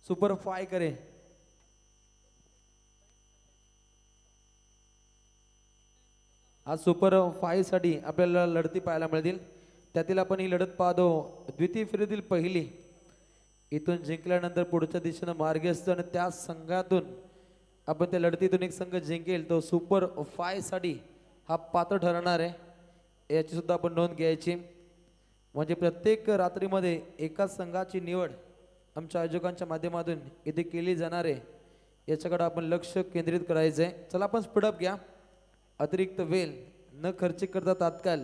Super 5 करे। आज super 5 साठी आपल्याला लढती पाहायला मिळतील। त्यातील आपण ही लढत पाहतो द्वितीय फेरीतील पहिली। इथून जिंकल्यानंतर पुढच्या दिशेने मार्ग असतो आणि त्या संघातून आपण त्या लढतीतून एक संघ जिंकेल तो सुपर 5 साठी हा पात्र ठरणार आहे। याची सुद्धा आपण नोंद घ्यायची। म्हणजे प्रत्येक रात्रीमध्ये एका संघाची निवड आमच्या आयोजकांच्या माध्यमातून इथे केली जाणार आहे। याच्याकडे आपण लक्ष केंद्रित करायचं आहे। चला आपण स्पीडअप घ्या। अतिरिक्त वेळ न खर्च करता तात्काळ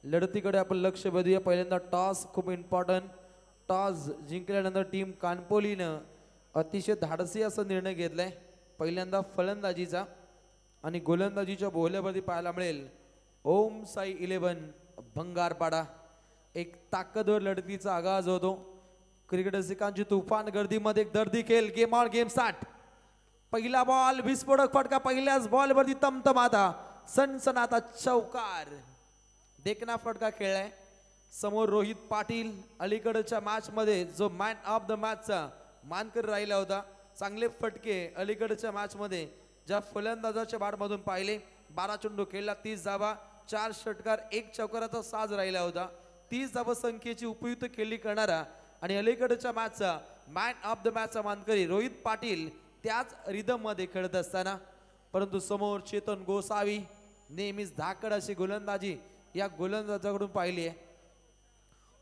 लढतीकडे आपण लक्ष वेधूया। पहिल्यांदा टॉस खूप इम्पॉर्टंट। टॉस जिंकल्यानंतर टीम कानपोलीनं अतिशय धाडसी असा निर्णय घेतलाय। पहिल्यांदा फलंदाजीचा आणि गोलंदाजीच्या बोहल्यावरती पाहायला मिळेल ओम साई 11 भंगारपाडा। एक ताकदवर लढतीचा आगाज होतो। क्रिकेट रसिकांची तुफान गर्दीमध्ये एक दर्दी खेळ गेम ऑन गेम स्टार्ट। पहिला बॉल विस्फोटक फटका पहिल्याच बॉल वरती तमतमाता सनसनाता चौकार देखना फटका खेळलाय। समोर रोहित पाटील अलीकडच्या मॅच मध्ये जो मॅन ऑफ द मॅचचा मानकर राहिला होता। चांगले फटके अलीकडच्या मॅच मध्ये ज्या फलंदाजाच्या बॅटमधून पाहिले। 12 चेंडू खेळला 30 धावा 4 षटकार 1 चौकाराचा साज राहिला होता। 30 धावा संख्येची उपयुक्त खेळी करणारा आणि अलीकडच्या मॅचचा मॅन ऑफ द मॅचचा मानकरी रोहित पाटील त्याच रिदम मध्ये खेळत असताना परंतु समोर चेतन गोसावी नेहमीच धाकड अशी गोलंदाजी या गोलंदाजाकडून पाहिली आहे।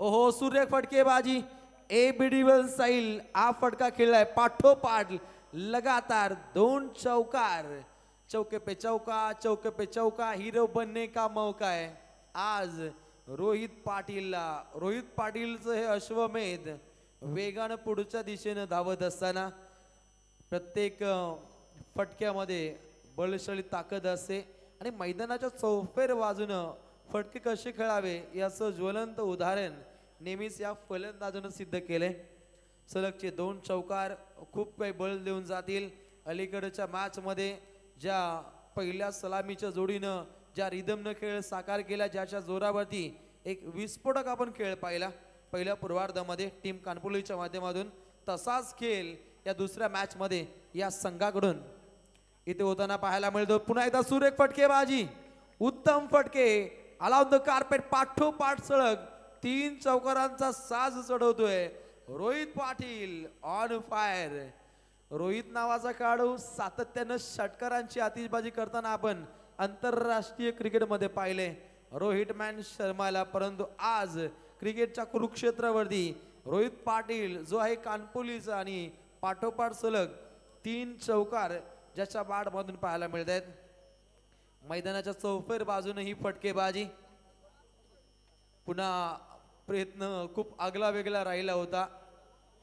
ओहो सूर्य फटकेबाजी ए बिडिवल साईल हा फटका खेळलाय पाठोपाठ लगातार 2 चौकार। चौके पे चौका हीरो बनने का मौका है। आज रोहित पाटीलचं हे अश्वमेध वेगानं पुढच्या दिशेनं धावत असताना प्रत्येक फटक्यामध्ये बलशाली ताकद असते आणि मैदानाच्या चौफेर बाजूनं फटके कसे खेळावे याचं ज्वलंत उदाहरण नेहमीच या फलंदाजानं सिद्ध केले। सलगचे 2 चौकार खूप काही बळ देऊन जातील। अलीकडच्या मॅच मध्ये ज्या पहिल्या सलामीच्या जोडीनं ज्या रिदमनं खेळ साकार केला ज्याच्या जोरावरती एक विस्फोटक आपण खेळ पाहिला पहिल्या पूर्वार्धामध्ये टीम कानपोलीच्या माध्यमातून तसाच खेळ या दुसऱ्या मॅच मध्ये या संघाकडून इथे होताना पाहायला मिळतो। पुन्हा एकदा सुरेख फटकेबाजी उत्तम फटके अलाउन द कार्पेट पाठोपाठ सलग 3 चौकारांचा साज चढवतोय रोहित पाटील ऑन फायर। रोहित नावाचा खेळाडू सातत्यानं षटकारांची आतिषबाजी करताना आपण आंतरराष्ट्रीय क्रिकेटमध्ये पाहिले रोहित मॅन शर्माला। परंतु आज क्रिकेटच्या कुरुक्षेत्रावरती रोहित पाटील जो आहे कानपोलीचा आणि पाठोपाठ सलग 3 चौकार ज्याच्या बॅटमधून पाहायला मिळत आहेत। मैदानाच्या चौफेर बाजूने ही फटकेबाजी पुन्हा प्रयत्न खूप आगला वेगळा राहिला होता।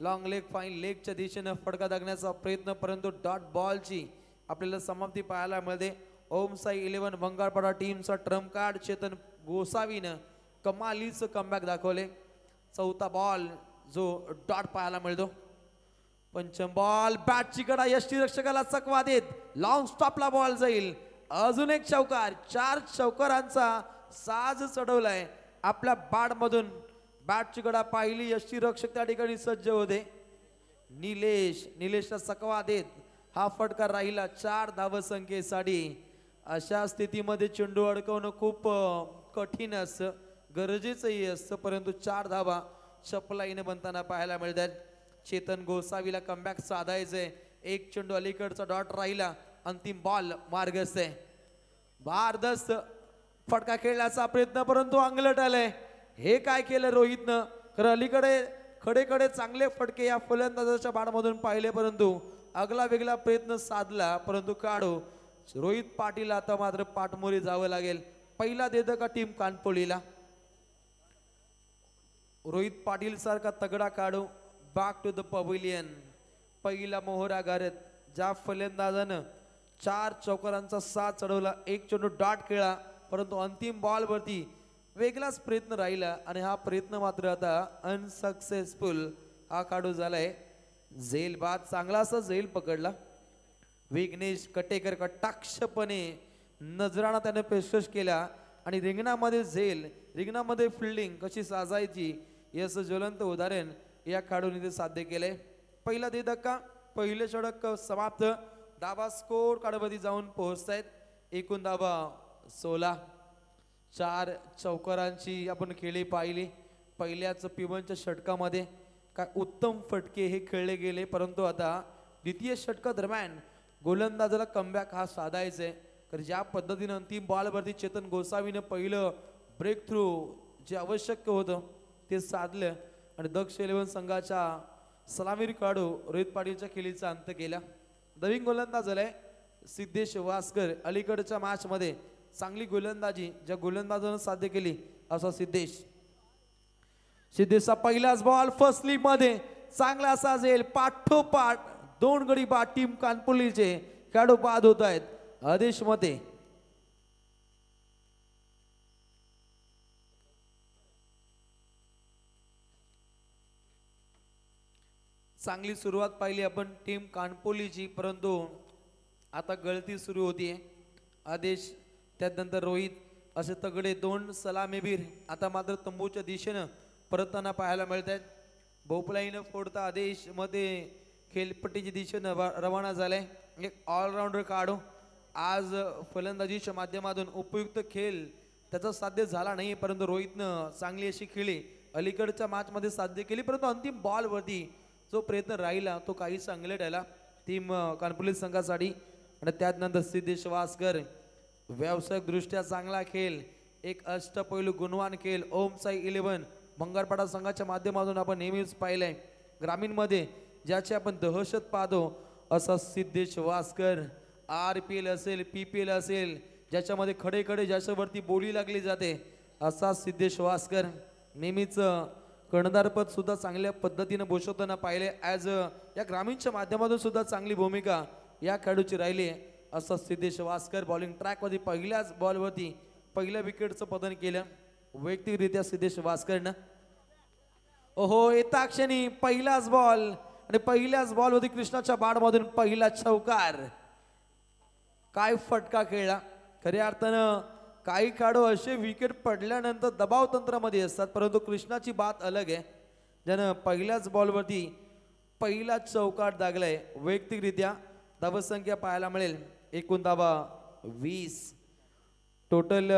लॉंग लेग फाईन लेगच्या दिशेने फटका दागण्याचा प्रयत्न परंतु डॉट बॉलची आपल्याला समाप्ती पाहायला मिळते। ओम साई 11 भंगारपाडा टीमचा ट्रम्प कार्ड चेतन गोसावीनं कमालीचं कमबॅक दाखवले। चौथा बॉल जो डॉट पाहायला मिळतो। पंचम बॉल बॅटची कडा यष्टीरक्षकाला चकवा देत लॉंग स्टॉपला बॉल जाईल। अजून एक चौकार 4 चौकारांचा साज चढवलाय आपल्या बॅटमधून। बॅटची कडा पाहिली यष्टीरक्षक त्या ठिकाणी सज्ज होते। निलेशला चकवा देत हा फटका राहिला 4 धावसंख्येसाठी। अशा स्थितीमध्ये चेंडू अडकवणं खूप कठीण असतं गरजेचंही असतं परंतु 4 धावा चपलाईने बनताना पाहायला मिळतात। चेतन गोसावीला कमबॅक साधायचंय। 1 चेंडू अलीकडचा डॉट राहिला अंतिम बॉल मार्गस्थ आहे। भारदस्त फटका खेळण्याचा प्रयत्न परंतु अंगलट आलंय। हे काय केलं रोहितनं खरं अलीकडे खडे चांगले फटके या फलंदाजाच्या बॅटमधून पाहिले परंतु अगला वेगळा प्रयत्न साधला परंतु काढू रोहित पाटील आता मात्र पाठमोरी जावं लागेल। पहिला देतं का टीम कानपोलीला रोहित पाटील सारखा तगडा काढू बॅक टू द पवेलियन। पहिला मोहरा गारत ज्या फलंदाजानं 4 चौकारांचा साथ चढवला 1 चेंडू डॉट खेळला परंतु अंतिम बॉल वरती वेगळाच प्रयत्न राहिला आणि हा प्रयत्न मात्र आता अनसक्सेसफुल हा काढू झालाय। झेल बाद चांगला असा झेल पकडला विघ्नेश कटेकर कटाक्षपणे नजराना त्याने पेशकश केला आणि रिंगणामध्ये झेल रिंगणामध्ये फिल्डिंग कशी साजायची याचं ज्वलंत उदाहरण या खेळाडूने साध्य केले। पहिला दे धक्का, पहिले षटक समाप्त. धाबा स्कोर कार्डवरती जाऊन पोहोचतायत. एकूण धाबा 16. 4 चौकारांची आपण खेळी पाहिली. पहिल्याच पिवनच्या षटकामध्ये काय उत्तम फटके हे खेळले गेले, परंतु आता द्वितीय षटकादरम्यान गोलंदाजाला कमबॅक हा साधायचा आहे. तर ज्या पद्धतीने अंतिम बॉलवरती चेतन गोसावीनं पहिलं ब्रेक थ्रू जे आवश्यक होतं ते साधलं आणि दक्ष 11 संघाच्या सलामीर काढू रोहित पाटीलच्या खेळीचा अंत केला. नवीन गोलंदाज झालाय सिद्धेश वासकर. अलीकडच्या मॅच मध्ये चांगली गोलंदाजी ज्या गोलंदाजानं साध्य केली असा सिद्धेशचा पहिलाच बॉल फर्स्ट स्लिप मध्ये चांगला असा जाईल. पाठोपाठ 2 गडी बाद टीम कानपुलीचे खेळाडू बाद होत आहेत. आदेश मध्ये चांगली सुरुवात पाहिली आपण टीम कानपोलीची, परंतु आता गळती सुरू होतीये. आदेश त्यानंतर रोहित असे तगडे 2 सलामीवीर आता मात्र तंबूच्या दिशेनं परतताना पाहायला मिळत आहेत. भोपळाईनं फोडता आदेश मध्ये खेळपट्टीच्या दिशेनं रवाना झालाय. एक ऑलराऊंडर काढू. आज फलंदाजीच्या माध्यमातून उपयुक्त खेळ त्याचा साध्य झाला नाही, परंतु रोहितनं चांगली अशी खेळी अलीकडच्या मॅच मध्ये साध्य केली, परंतु अंतिम बॉल वरती जो प्रयत्न राहिला तो काही चांगले ठरला टीम कानपुली संघासाठी. आणि त्यानंतर सिद्धेश वासकर व्यावसायिक दृष्ट्या चांगला खेळ, एक अष्टपैलू गुणवान खेळ ओम साई 11 मंगळपाडा संघाच्या माध्यमातून आपण नेहमीच पाहिलंय. ग्रामीण मध्ये ज्याची आपण दहशत पाहतो असा सिद्धेश वासकर. RPL असेल PPL असेल ज्याच्यामध्ये खडे खडे ज्याच्यावरती बोली लागली जाते असा सिद्धेश वासकर. नेहमीच कर्णधारपद सुद्धा चांगल्या पद्धतीने भूषवताना पाहिले. ॲज या ग्रामीणच्या माध्यमातून सुद्धा चांगली भूमिका या खेळाडूची राहिली आहे असा सिद्धेश वासकर. बॉलिंग ट्रॅकवरती पहिल्याच बॉलवरती पहिल्या विकेटचं पतन केलं वैयक्तिकरित्या सिद्धेश वासकरनं. ओहो, येता क्षणी पहिलाच बॉल आणि पहिल्याच बॉलवरती कृष्णाच्या बाडमधून पहिला चौकार. काय फटका खेळला. खऱ्या अर्थानं काही खेळाडू असे विकेट पडल्यानंतर दबाव तंत्रामध्ये असतात, परंतु कृष्णाची बात अलग आहे, ज्यानं पहिल्याच बॉलवरती पहिला चौकार दागलाय. वैयक्तिकरित्या धावसंख्या पाहायला मिळेल एकूण धावा 20. टोटल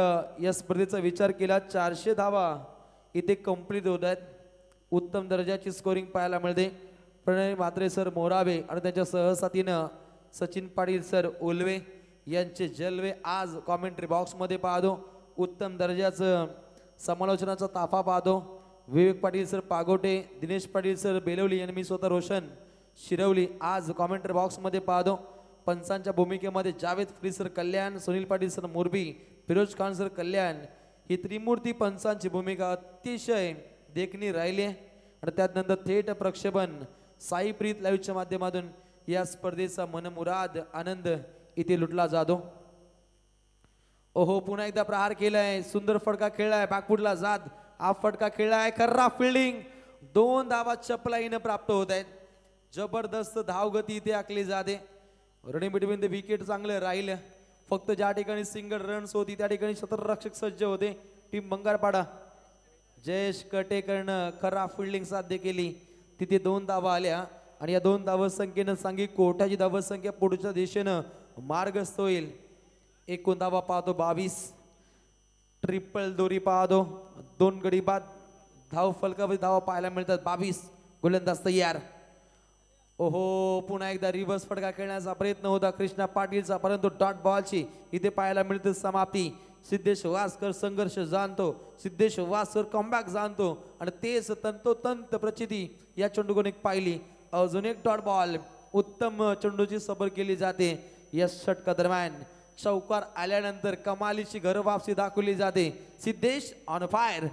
या स्पर्धेचा विचार केला 400 धावा इथे कंप्लीट होत आहेत. उत्तम दर्जाची स्कोरिंग पाहायला मिळते. प्रणय म्हात्रे सर मोरावे आणि त्यांच्या सहसाथीनं सचिन पाटील सर ओलवे यांचे जलवे आज कॉमेंट्री बॉक्स मध्ये पाहतो. उत्तम दर्जाचं समालोचनाचा ताफा पाहतो. विवेक पाटील सर पागोटे, दिनेश पाटील सर बेलवली आणि मी स्वतः रोशन शिरवली आज कॉमेंट्री बॉक्स मध्ये पाहतो. पंचांच्या भूमिकेमध्ये जावेद फ्री सर कल्याण, सुनील पाटील सर मोरबी, फिरोज खान सर कल्याण ही त्रिमूर्ती पंचांची भूमिका अतिशय देखणी राहिली आहे. आणि त्यानंतर थेट प्रक्षेपण साईप्रीत लाईव्हच्या माध्यमातून या स्पर्धेचा मनमुराद आनंद इथे लुटला जातो. ओहो, पुन्हा एकदा प्रहार केलाय. सुंदर फटका खेळलाय. बॅकफुटला जात हा फटका खेळलाय. खर्रा फिल्डिंग. 2 धावा चपलाईनं प्राप्त होत आहेत. जबरदस्त धावगती इथे आखली जाते. रनिंग बिटवीन द विकेट चांगलं राहिलं. फक्त ज्या ठिकाणी सिंगल रन्स होती त्या ठिकाणी क्षेत्ररक्षक सज्ज होते टीम बंगारपाडा. जयेश कटेकरनं खरा फिल्डिंग साध्य केली. तिथे 2 धावा आल्या आणि या 2 धावसंख्येनं सांगी कोट्याची धावसंख्या पुढच्या दिशेनं मार्गस्थ होईल. एकूण धावा पाहतो 22. ट्रिपल दोरी पाहतो. 2 गडी बाद धाव फलकावरती धावा पाहायला मिळतात. 22 गोलंदाज तयार. ओहो, पुन्हा एकदा रिव्हर्स फटका खेळण्याचा प्रयत्न होता कृष्णा पाटीलचा, परंतु डॉट बॉलची इथे पाहायला मिळते समाप्ती. सिद्धेश वासकर संघर्ष जाणतो. सिद्धेश वासकर कमबॅक जाणतो आणि तेच तंतोतंत प्रचिती या चेंडूकडून एक पाहिली. अजून एक डॉट बॉल. उत्तम चेंडूची सबर केली जाते. या षटका दरम्यान चौकार आल्यानंतर कमालीची घर वापसी दाखवली जाते. Siddhesh on fire.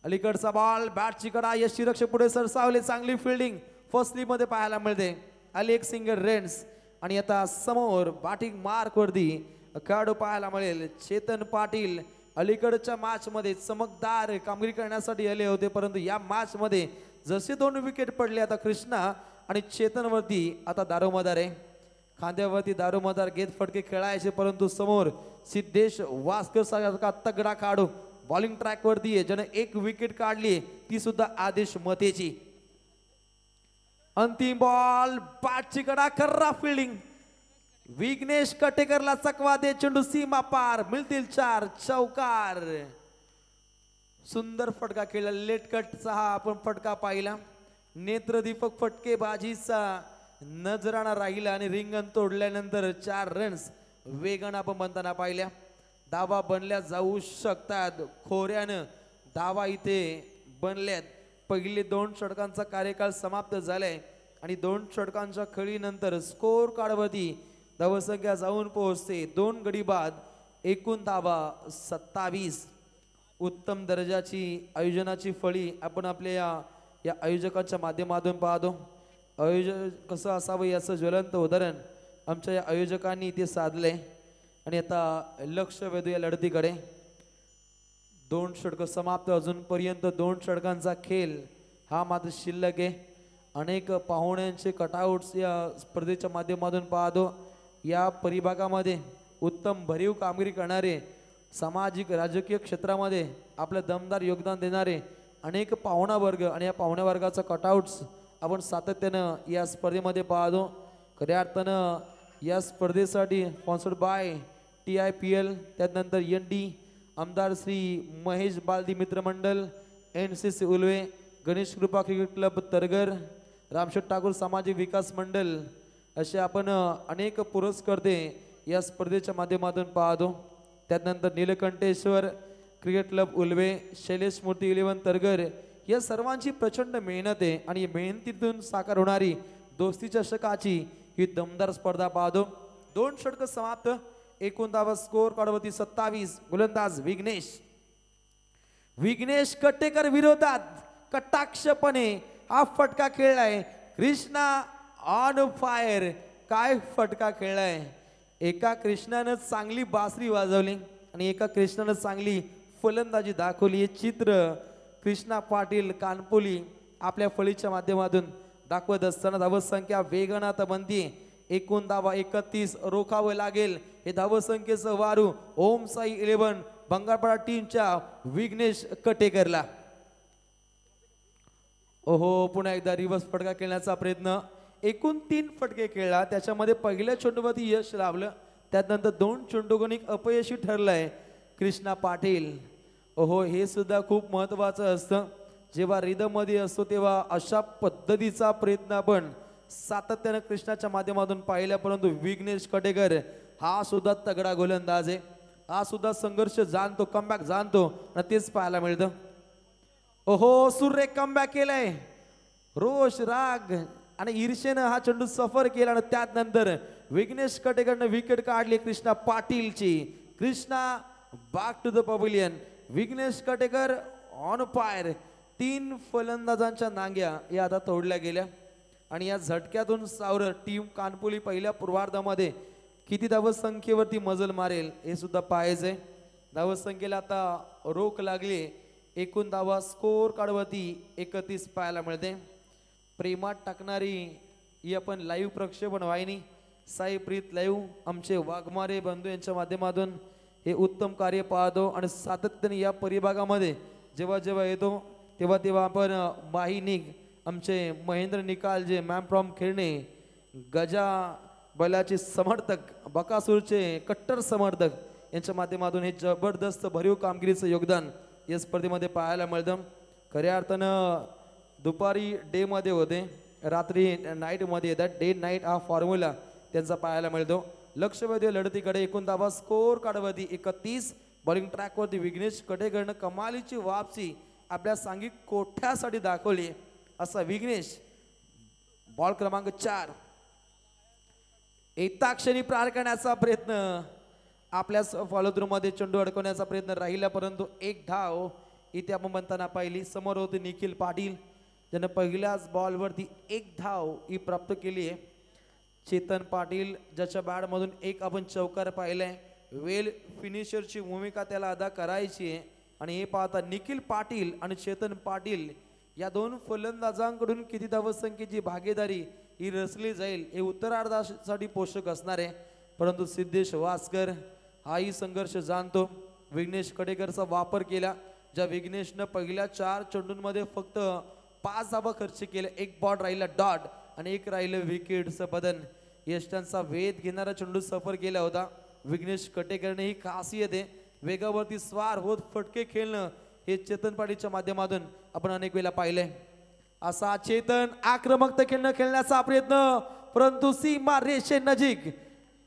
अलीकडचा बॉल बॅटची कडा. यष्टीरक्षक पुढे सरसावले. चांगली फिल्डिंग फर्स्ट स्लिप मध्ये पाहायला मिळते. आली एक सिंगल रन्स आणि आता समोर बॅटिंग मार्क वरती खेळाडू पाहायला मिळेल चेतन पाटील. अलीकडच्या मॅच मध्ये चमकदार कामगिरी करण्यासाठी आले होते, परंतु या मॅच मध्ये जसे 2 विकेट पडले आता कृष्णा आणि चेतन वरती आता दारोमदार आहे. खांद्यावरती दारोमदार घेत फटके खेळायचे, परंतु समोर सिद्धेश वासकर सारखा तगडा खेळाडू बॉलिंग ट्रॅक वरती आहे, ज्याने 1 विकेट काढली ती सुद्धा आदेश मतेची. अंतिम बॉल बॅटची कडा खर्रा फिल्डिंग विघ्नेश कटेकरला चकवा दे चेंडू सीमा पार मिळतील 4 चौकार सुंदर फटका खेळला लेट कटचा हा आपण फटका पाहिला नेत्रदीपक फटकेबाजीचा नजराणा राहिला आणि रिंगण तोडल्यानंतर 4 रन्स वेगानं आपण बनताना पाहिल्या धावा बनल्या जाऊ शकतात खोऱ्यानं धावा इथे बनल्यात पहिले 2 षटकांचा कार्यकाळ समाप्त झालाय आणि 2 षटकांच्या खेळीनंतर स्कोर कार्डवरती धावसंख्या जाऊन पोहोचते 2 गडी बाद एकूण धावा 27 उत्तम दर्जाची आयोजनाची फळी आपण आपल्या या आयोजकांच्या माध्यमातून पाहतो आयोजक कसं असावं याचं ज्वलंत उदाहरण आमच्या या आयोजकांनी इथे साधले आणि आता लक्ष वेधू या लढतीकडे 2 षटकं समाप्त अजूनपर्यंत 2 षटकांचा खेळ हा मात्र शिल्लक आहे अनेक पाहुण्यांचे कटआउट्स या स्पर्धेच्या माध्यमातून पाहतो या परिभागामध्ये उत्तम भरीव कामगिरी करणारे सामाजिक राजकीय क्षेत्रामध्ये आपलं दमदार योगदान देणारे अनेक पाहुणा वर्ग आणि या पाहुण्या वर्गाचा कटआउट्स आपण सातत्यानं या स्पर्धेमध्ये पाहतो खऱ्या अर्थानं या स्पर्धेसाठी स्पॉन्सर्ड बाय TIPL त्यानंतर ND आमदार श्री महेश बालदी मित्रमंडळ NCC उल्वे गणेश कृपा क्रिकेट क्लब तरगर रामशेठ ठाकूर सामाजिक विकास मंडळ असे आपण अनेक पुरस्कर्ते या स्पर्धेच्या माध्यमातून पाहतो त्यानंतर नीलकंठेश्वर क्रिकेट क्लब उल्वे शैलेश मूर्ती 11 तरगर या सर्वांची प्रचंड मेहनत आहे आणि मेहनतीतून साकार होणारी दोस्ती चषकाची ही दमदार स्पर्धा पाहतो 2 षटकं समाप्त एकूण धावा स्कोर कार्डवरती 27 गोलंदाज विघ्नेश कटेकर विरोधात कटाक्षपणे हा फटका खेळलाय कृष्णा ऑन फायर काय फटका खेळलाय एका कृष्णानं चांगली बासरी वाजवली आणि एका कृष्णानं चांगली फलंदाजी दाखवली हे चित्र कृष्णा पाटील कानपोली आपल्या फळीच्या माध्यमातून दाखवत असताना धावसंख्या वेगानं आता बनते एकूण धावा 31 रोखावं लागेल हे धावसंख्येचं वारू ओम साई 11 बंगारपाडा टीमच्या विघ्नेश कटेकरला ओहो पुन्हा एकदा रिव्हर्स फटका खेळण्याचा प्रयत्न एकूण 3 फटके खेळला त्याच्यामध्ये पहिल्या चेंडूवरती यश लाभलं त्यानंतर 2 चेंडूगणिक अपयशी ठरलंय कृष्णा पाटील ओहो हे सुद्धा खूप महत्त्वाचं असतं जेव्हा रिदम मध्ये असतो तेव्हा अशा पद्धतीचा प्रयत्न आपण सातत्यानं कृष्णाच्या माध्यमातून पाहिला परंतु विघ्नेश कटेकर हा सुद्धा तगडा गोलंदाज आहे हा सुद्धा संघर्ष जाणतो कमबॅक जाणतो आणि तेच पाहायला मिळतं ओहो सूर्य कमबॅक केलाय रोष राग आणि ईर्षेनं हा चेंडू सफर केला आणि त्यानंतर विघ्नेश कटेकरनं विकेट काढली कृष्णा पाटीलची Krishna back to the pavilion Vighnesh Katekar on fire 3 फलंदाजांच्या नांग्या या आता तोडल्या गेल्या आणि या झटक्यातून सावरत टीम कानपोली पहिल्या पूर्वार्धामध्ये किती धावसंख्येवरती मजल मारेल हे सुद्धा पाहायचंय धावसंख्येला आता रोख लागली एकूण धावा स्कोर कार्डवरती 31 पाहायला मिळते प्रेमात टाकणारी ही आपण लाईव्ह प्रक्षेपण वाहिनी साई प्रीत लाईव्ह आमचे वाघमारे बंधू यांच्या माध्यमातून हे उत्तम कार्य पाहतो आणि सातत्याने या परिभागामध्ये जेव्हा जेव्हा येतो तेव्हा आपण वाहिनी आमचे महेंद्र निकाल जे मॅम फ्रॉम खेळणे गजा बैलाचे समर्थक बकासूरचे कट्टर समर्थक यांच्या माध्यमातून हे जबरदस्त भरीव कामगिरीचं योगदान या स्पर्धेमध्ये पाहायला मिळतं खऱ्या अर्थानं दुपारी डे मध्ये होते रात्री नाईट मध्ये येतात डे नाईट हा फॉर्म्युला त्यांचा पाहायला मिळतो लक्ष वेधूया लढतीकडे एकूण धावा स्कोर कार्डवरती 31 बॉलिंग ट्रॅकवरती विघ्नेश कटेकरनं कमालीची वापसी आपल्या सांघिक कोठ्यासाठी दाखवली असा विघ्नेश बॉल क्रमांक 4 एकाक्षणी प्रार करण्याचा प्रयत्न आपल्या फॉलो थ्रू मध्ये चेंडू अडकवण्याचा प्रयत्न राहिला परंतु एक धाव इथे आपण म्हणताना पाहिली समोर होते निखिल पाटील ज्यानं पहिल्याच बॉलवरती एक धाव ही प्राप्त केली आहे चेतन पाटील ज्याच्या बॅटमधून एक आपण चौकार पाहिलाय वेल फिनिशरची भूमिका त्याला अदा करायची आहे आणि हे पाहता निखिल पाटील आणि चेतन पाटील या 2 फलंदाजांकडून किती धावसंख्येची भागीदारी ही रचली जाईल हे उत्तरार्धासाठी पोषक असणार आहे परंतु सिद्धेश वासकर हाही संघर्ष जाणतो विघ्नेश कटेकरचा वापर केला ज्या विघ्नेशनं पहिल्या 4 चेंडूंमध्ये फक्त 5 धावा खर्च केल्या एक बॉल राहिला डॉट आणि एक राहिलं विकेटचं बदन. यष्टांचा वेध घेणारा चेंडू सफर केला होता. विघ्नेश कटेकरने ही खासियत आहे, वेगावरती स्वार होत फटके खेळणं. हे चेतन पाटीलच्या माध्यमातून आपण अनेक वेळा पाहिलंय. असा चेतन आक्रमक खेळण्याचा प्रयत्न, परंतु सीमा रेषे नजीक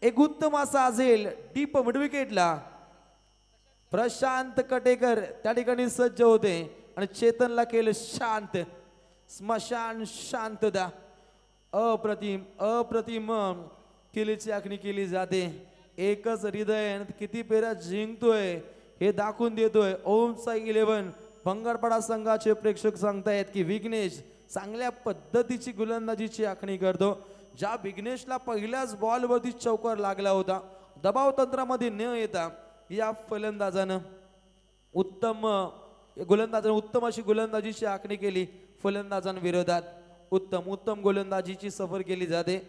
एक उत्तम असा असेल डीप मिड विकेटला. प्रशांत कटेकर त्या ठिकाणी सज्ज होते आणि चेतनला केलं शांत. स्मशान शांतता. अप्रतिम अप्रतिम किलीची आखणी केली जाते. एकच हृदय किती पेरा जिंकतोय हे दाखवून देतोय. ओम साई 11 भंगारपाडा संघाचे प्रेक्षक सांगतायत की विघ्नेश चांगल्या पद्धतीची गोलंदाजीची आखणी करतो. ज्या विघ्नेशला पहिल्याच बॉलवरती चौकार लागला होता, दबाव तंत्रामध्ये न येता या फलंदाजानं उत्तम अशी गोलंदाजीची आखणी केली. फलंदाजांविरोधात उत्तम गोलंदाजीची सफर केली जाते.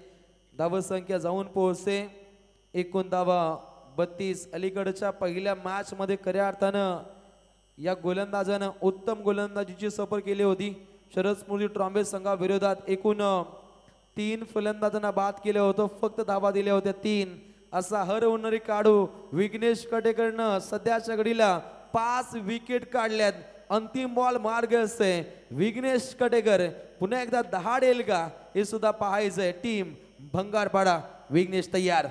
धावसंख्या जाऊन पोहोचते एकूण धावा 32. अलीकडच्या पहिल्या मॅच मध्ये खऱ्या अर्थानं या गोलंदाजानं उत्तम गोलंदाजीची सफर केली होती. शरद स्मृती ट्रॉम्बे संघाविरोधात एकूण 3 फलंदाजांना बाद केलं होतं, फक्त धावा दिल्या होत्या 3. असा हरवणारी काढू विघ्नेश कटेकरनं सध्याच्या घडीला 5 विकेट काढल्यात. अंतिम बॉल मार्ग असते. विघ्नेश कटेकर पुन्हा एकदा दहाडेल का हे सुद्धा पाहायचंय. टीम भंगारपाडा विघ्नेश तयार.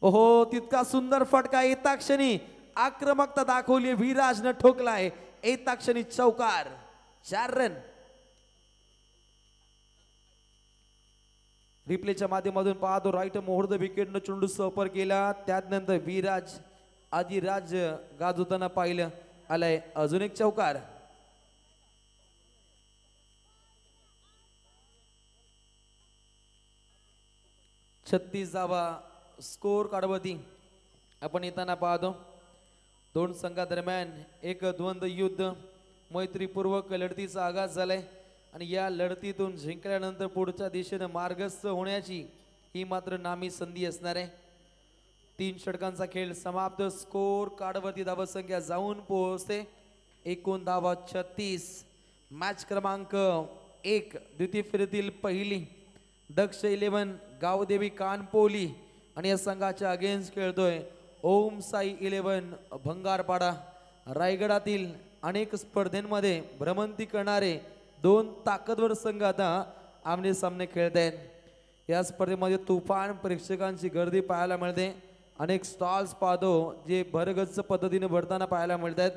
ओहो, तितका सुंदर फटका येता क्षणी आक्रमकता दाखवली. विराजनं ठोकलाय. येता क्षणी चौकार. 4 रन. रिप्लेच्या माध्यमातून पाहतो राईट मोहर्द विकेटनं चेंडू सफर केला. त्यानंतर विराज आदिराज गाजवताना पाहिलं. आलाय अजून एक चौकार. छत्तीस धावा स्कोर कार्डवरती आपण येताना पाहतो. 2 संघादरम्यान एक द्वंद्व युद्ध मैत्रीपूर्वक लढतीचा आगाज झालाय आणि या लढतीतून जिंकल्यानंतर पुढच्या दिशेने मार्गस्थ होण्याची ही मात्र नामी संधी असणार आहे. 3 षटकांचा खेळ समाप्त. स्कोर कार्डवरती धावसंख्या जाऊन पोहोचते एकूण धावा 36. मॅच क्रमांक 1 द्वितीय फेरीतील पहिली दक्ष 11 गावदेवी कानपोली आणि या संघाच्या अगेन्स्ट खेळतोय ओम साई 11 भंगारपाडा. रायगडातील अनेक स्पर्धेमध्ये भ्रमंती करणारे 2 ताकदवर संघ आता आमने सामने खेळत आहेत. या स्पर्धेमध्ये तुफान प्रेक्षकांची गर्दी पाहायला मिळते. अनेक स्टॉल्स पाहतो जे भरगच्च पद्धतीने भरताना पाहायला मिळतात.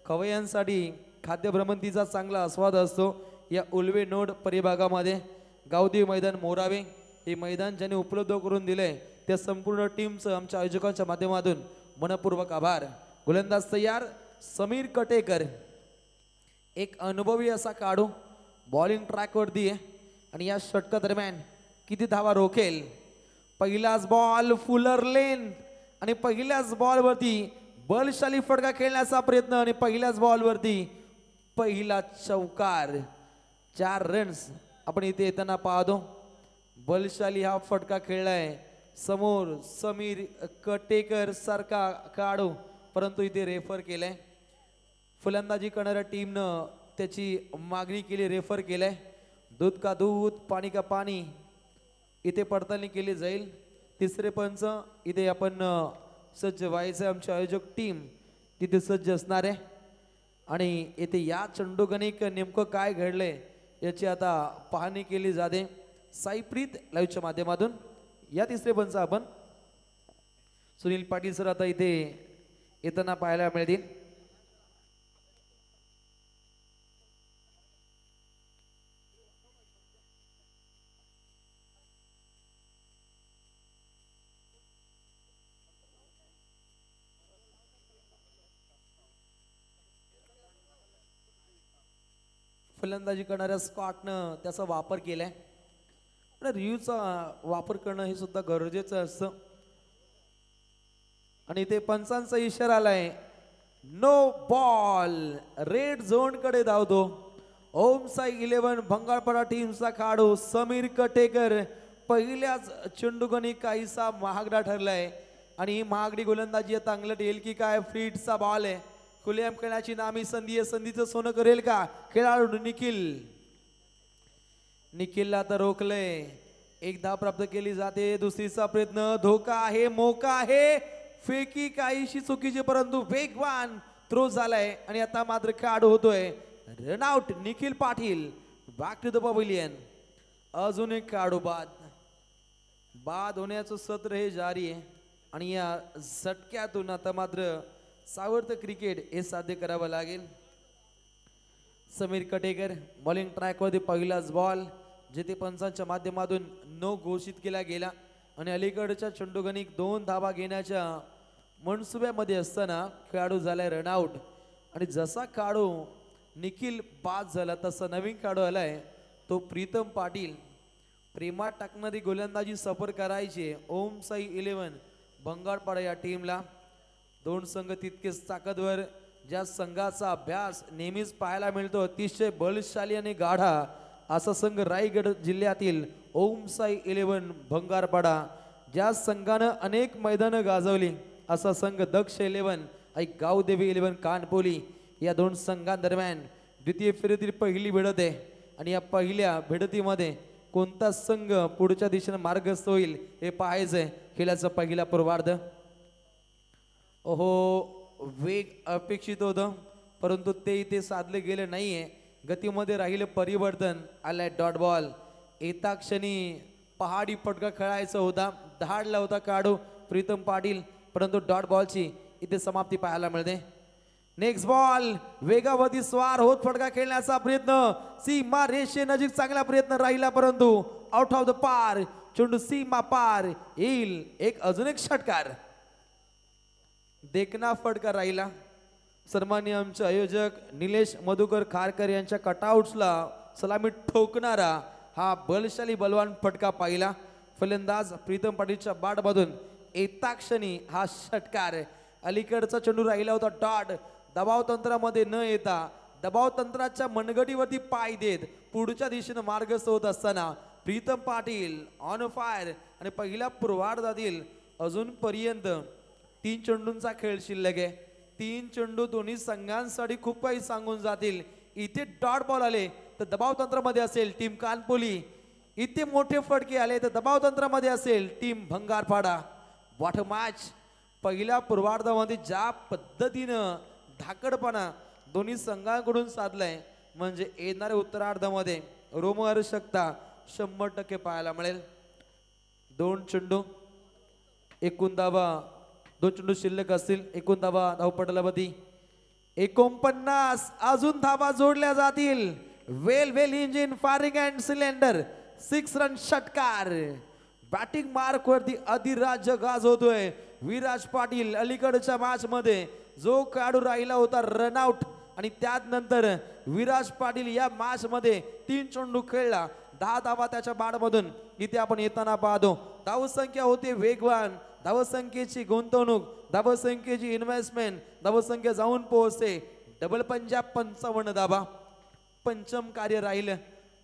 खवय्यांसाठी खाद्य भ्रमंतीचा चांगला आस्वाद असतो. या उल्वे नोड परिभागामध्ये गावदेवी मैदान मोरावे हे मैदान ज्याने उपलब्ध करून दिले त्या संपूर्ण टीमचं आमच्या आयोजकांच्या माध्यमातून मनपूर्वक आभार. गोलंदाज तयार समीर कटेकर. एक अनुभवी असा काढू बॉलिंग ट्रॅकवरती आहे आणि या षटका दरम्यान किती धावा रोखेल. पहिलाच बॉल फुलर लेन आणि पहिल्याच बॉलवरती बलशाली फटका खेळण्याचा प्रयत्न आणि पहिल्याच बॉलवरती पहिला चौकार. 4 रन्स आपण इथे येताना पाहतो. बलशाली हा फटका खेळलाय. समोर समीर कटेकर सारखा काढू परंतु इथे रेफर केलाय. फलंदाजी करणाऱ्या टीमनं त्याची मागणी केली, रेफर केलाय. दूध का दूध पाणी का पाणी इथे पडताळणी केली जाईल. तिसरे पंच इथे आपण सज्ज व्हायचं. आमचे आयोजक टीम तिथे सज्ज असणार आहे आणि येथे या चंडूगणिक नेमकं काय घडलंय याची आता पाहणी केली जाते साईप्रीत लाईव्हच्या माध्यमातून. या तिसरे पंच आपण सुनील पाटील सर आता इथे येताना पाहायला मिळतील. फलंदाजी करणाऱ्या स्कॉटनं त्याचा वापर केलाय. रिव्ह्यूचा वापर करणं हे सुद्धा गरजेचं असतं आणि ते पंचांचा इशारा आलाय. No ball. रेड झोन कडे धावतो ओम साई 11 भंगारपाडा टीमचा खेळाडू समीर कटेकर. पहिल्याच चेंडूगणी काहीसा महागडा ठरलाय आणि ही महागडी गोलंदाजी आता अंगलट येईल की काय. फ्रीटचा बॉल आहे. खुलेआम खेळण्याची नामी संधी आहे. संधीचं सोनं करेल का खेळाडू निखिल. निखिलला तर रोखले, एक धाव प्राप्त केली जाते, दुसरीचा प्रयत्न, धोका आहे, मोका आहे, फेकी काहीशी चुकीची परंतु वेगवान थ्रो झालाय आणि आता मात्र खेळाडू होतोय run out. Nikhil Patil back to the pavilion. अजून एक खेळाडू बाद होण्याचं सत्र हे जारी आहे आणि या झटक्यातून आता मात्र सावरत क्रिकेट हे साध्य करावं लागेल. समीर कटेकर बॉलिंग ट्रॅकवरती पहिलाच बॉल जेथे पंचांच्या माध्यमातून नो घोषित केला गेला आणि अलीकडच्या चेंडूगणिक 2 धावा घेण्याच्या मनसुब्यामध्ये असताना खेळाडू झालाय रनआउट. आणि जसा खेळाडू निखिल बाद झाला तसा नवीन खेळाडू आलाय तो प्रीतम पाटील. प्रेमात टाकणारी गोलंदाजी सफर करायची ओम साई 11 भंगारपाडा या टीमला. 2 संघ तितकेच ताकदवर, ज्या संघाचा अभ्यास नेहमीच पाहायला मिळतो, अतिशय बलशाली आणि गाढा असा संघ रायगड जिल्ह्यातील ओम साई 11 भंगारपाडा. ज्या संघानं अनेक मैदानं गाजवली असा संघ दक्ष 11 आणि गावदेवी 11 कानपोली. या 2 संघांदरम्यान द्वितीय फेरीतील पहिली भिडत आहे आणि या पहिल्या भिडतीमध्ये कोणता संघ पुढच्या दिशेने मार्गस्थ होईल हे पाहायचंय. खेळाचा पहिला पूर्वार्ध. ओहो, वेग अपेक्षित होतं परंतु ते इथे साधले गेले नाहीये. गतीमध्ये राहिलं परिवर्तन, आलाय डॉट बॉल. येता क्षणी पहाडी फटका खेळायचा होता, धाडला होता खेळाडू प्रीतम पाटील परंतु डॉट बॉलची इथे समाप्ती पाहायला मिळते. नेक्स्ट बॉल, वेगावरती स्वार होत फटका खेळण्याचा प्रयत्न, सीमा रेषे नजीक चांगला प्रयत्न राहिला परंतु आउट ऑफ द पार. चेंडू सीमा पार येईल. एक अजून एक षटकार, देखना फटका राहिला. सन्माननीय आमचे आयोजक निलेश मधुकर खारकर यांच्या कटआउट्सला सलामी ठोकणारा हा बलशाली बलवान फटका पाहिला. फलंदाज प्रीतम पाटीलच्या बाटमधून येता क्षणी हा षटकार. अलीकडचा चेंडू राहिला होता डॉट. दबाव तंत्रामध्ये न येता दबाव तंत्राच्या मनगटीवरती पाय देत पुढच्या दिशेने मार्गस्थ होत असताना प्रीतम पाटील ऑन फायर. आणि पहिल्या पूर्वार्धातील अजूनपर्यंत 3 चेंडूंचा खेळ शिल्लक आहे. 3 चेंडू दोन्ही संघांसाठी खूप काही सांगून जातील. इथे डॉट बॉल आले तर दबाव तंत्रामध्ये असेल टीम कानपोली, इथे मोठे फटके आले तर दबाव तंत्रामध्ये असेल team Bhangarpada. What a match. पहिल्या पूर्वार्धामध्ये ज्या पद्धतीनं धाकडपणा दोन्ही संघांकडून साधलाय म्हणजे येणाऱ्या उत्तरार्धामध्ये रोमहर्षकता 100% पाहायला मिळेल. 2 चेंडू, एकूण धावा 2 चेंडू शिल्लक असतील. एकूण धावा धावपटलावरती 49. अजून धावा जोडल्या जातील. Well engine firing and cylinder 6 run षटकार. बॅटिंग मार्क वरती अधिराज्य गाजवतोय विराज पाटील. अलीकडच्या मॅच मध्ये जो खेळाडू राहिला होता रनआउट आणि त्यानंतर विराज पाटील या मॅच मध्ये 3 चेंडू खेळला, 10 धावा त्याच्या बॅटमधून इथे आपण येताना पाहतो. धावसंख्या होते वेगवान, धावसंख्येची गुंतवणूक, धावसंख्येची इन्व्हेस्टमेंट, धावसंख्या जाऊन पोहोचते डबल पंजाब 55 धावा. पंचम कार्य राहिलं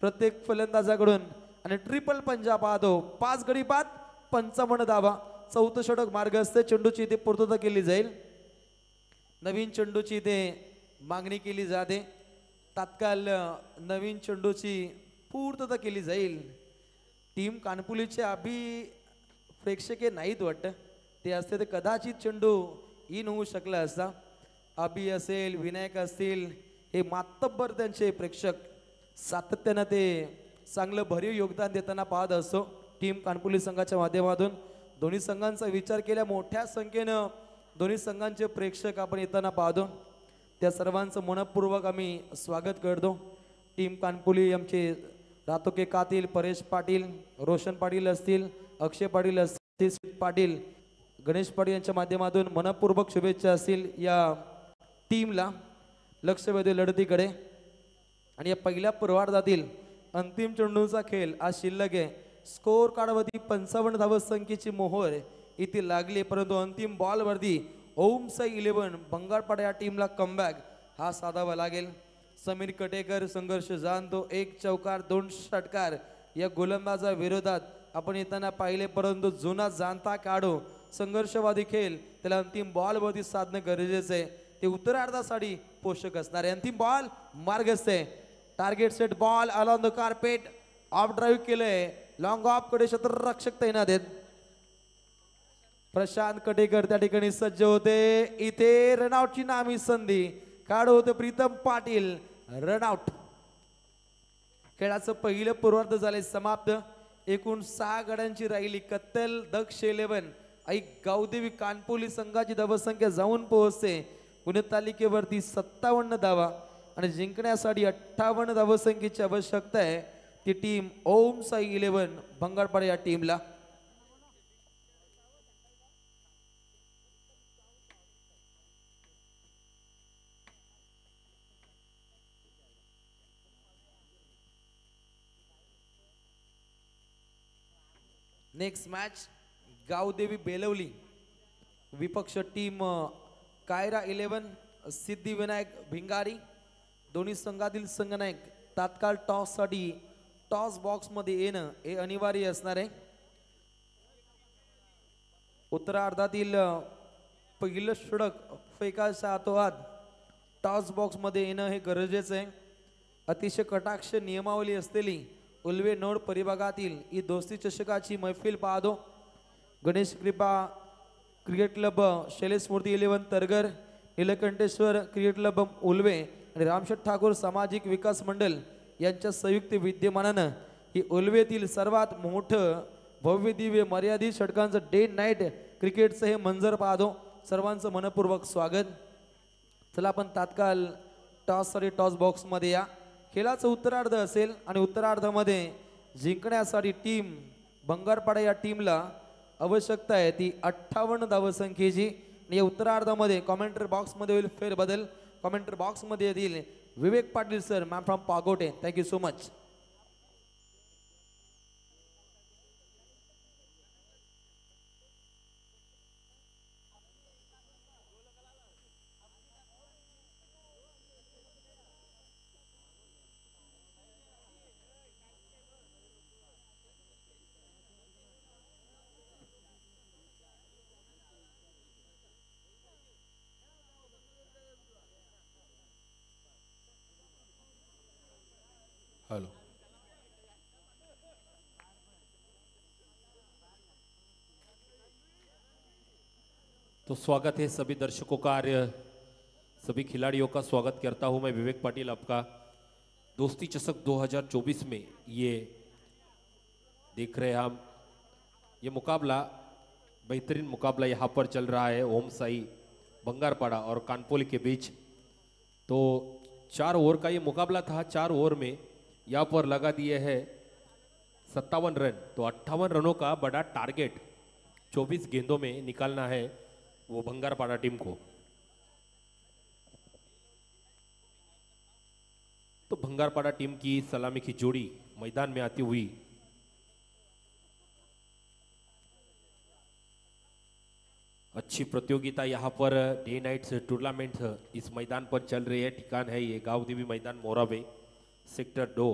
प्रत्येक फलंदाजाकडून आणि ट्रिपल पंजा पाहतो 5 गडी बाद 55 धावा. 4थं षटक मार्ग असते. चेंडूची इथे पूर्तता केली जाईल. नवीन चेंडूची इथे मागणी केली जाते. तात्काळ नवीन चेंडूची पूर्तता केली जाईल. टीम कानपुलीचे प्रेक्षके नाहीत वाटतं, ते असते तर कदाचित चेंडू इन होऊ शकला असता. अभि असेल, विनायक असतील, हे मातब्बर त्यांचे प्रेक्षक सातत्यानं ते चांगलं भरीव योगदान देताना पाहत असतो. टीम कानपुली संघाच्या माध्यमातून दोन्ही संघांचा विचार केल्या मोठ्या संख्येनं दोन्ही संघांचे प्रेक्षक आपण येताना पाहतो. त्या सर्वांचं मनपूर्वक आम्ही स्वागत करतो. टीम कानपुली आमचे रातोके कातील, परेश पाटील, रोशन पाटील असतील, अक्षय पाटील असतील, पाटील, गणेश पाटील यांच्या माध्यमातून मनपूर्वक शुभेच्छा असतील या टीमला. लक्ष वेधून लढतीकडे. आणि या पहिल्या पूर्वार्धातील अंतिम चेंडूचा खेळ आज शिल्लक आहे. स्कोर कार्डवरती 55 धावसंख्येची मोहर इथे लागली परंतु अंतिम बॉलवरती ओम साई 11 भंगारपाडा या टीमला कमबॅक हा साधावा लागेल. समीर कटेकर संघर्ष जाणतो. 1 चौकार 2 षटकार या गोलंदाजा विरोधात आपण येताना पाहिले परंतु जुना जाणता काढो संघर्षवादी खेळ त्याला अंतिम बॉलवरती साधणं गरजेचं आहे. ते उत्तरार्धासाठी पोषक असणार आहे. अंतिम बॉल मार्गस्थ आहे. Target set ball alone the carpet of drive केलंय, लॉंग ऑफ कडे क्षेत्ररक्षक तैनात आहेत. प्रशांत कटेकर त्या ठिकाणी सज्ज होते. इथे रनआउटची नामी संधी काढ होते प्रीतम पाटील. रनआउट. खेळाचं पहिलं पूर्वार्ध झाले समाप्त. एकूण 6 गड्यांची राहिली कत्तल. दक्ष 11 आई गावदेवी कानपोली संघाची धावसंख्या जाऊन पोहोचते गुणतालिकेवरती 57 धावा आणि जिंकण्यासाठी 58 धावसंख्येची आवश्यकता आहे. ती टीम ओम साई 11 भंगारपाडा या टीमला. नेक्स्ट मॅच गावदेवी बेलवली विपक्ष टीम कायरा 11 सिद्धिविनायक भिंगारी. दोन्ही संघातील संघनायक तात्काळ टॉस साठी टॉस बॉक्स मध्ये येणं हे अनिवार्य असणार आहे. उत्तरार्धातील पहिलं षटक फेकायच्या हातोहात टॉस बॉक्स मध्ये येणं हे गरजेचं आहे. अतिशय कटाक्ष नियमावली असलेली उल्वे नोड परिभागातील ही दोस्ती चषकाची मैफिल पाहतो. गणेश कृपा क्रिकेट क्लब शैलेश मूर्ती 11 तरगर, नीलकंठेश्वर क्रिकेट क्लब उल्वे आणि रामशेठ ठाकूर सामाजिक विकास मंडळ यांच्या संयुक्त विद्यमानानं ही उल्वेतील सर्वात मोठं भव्य दिव्य मर्यादित षटकांचं डे नाईट क्रिकेटचं हे मंजर पाहतो. सर्वांचं मनपूर्वक स्वागत. चला आपण तात्काळ टॉससाठी टॉस बॉक्समध्ये या. खेळाचं उत्तरार्ध असेल आणि उत्तरार्धामध्ये जिंकण्यासाठी टीम भंगारपाडा या टीमला आवश्यकता आहे ती 58 धावसंख्येची. आणि या उत्तरार्धामध्ये कॉमेंट्री बॉक्समध्ये होईल फेरबदल. कॉमेंट्री बॉक्समध्ये येतील Vivek Patil sir, ma'am from Pagote. Thank you so much. Hello, तो स्वागत है सभी दर्शकों का, सभी खिलाड़ियों का स्वागत करता हूं मैं विवेक पाटिल आपका। दोस्ती चषक 2024 में ये देख रहे हैं हम, ये मुकाबला बेहतरीन मुकाबला यहाँ पर चल रहा है ओम साई बंगारपाड़ा और कानपोली के बीच। तो 4 ओवर का ये मुकाबला था। 4 ओवर में यहाँ पर लगा दिए हैं 57 रन। तो 58 रनों का बड़ा टारगेट 24 गेंदों में निकालना है वो भंगारपाड़ा टीम को। तो भंगारपाड़ा टीम की सलामी की जोड़ी मैदान में आती हुई अच्छी प्रतियोगिता यहाँ पर डे नाइट टूर्नामेंट इस मैदान पर चल रही है। ठिकान है ये गावदेवी मैदान मोराबे सेक्टर 2।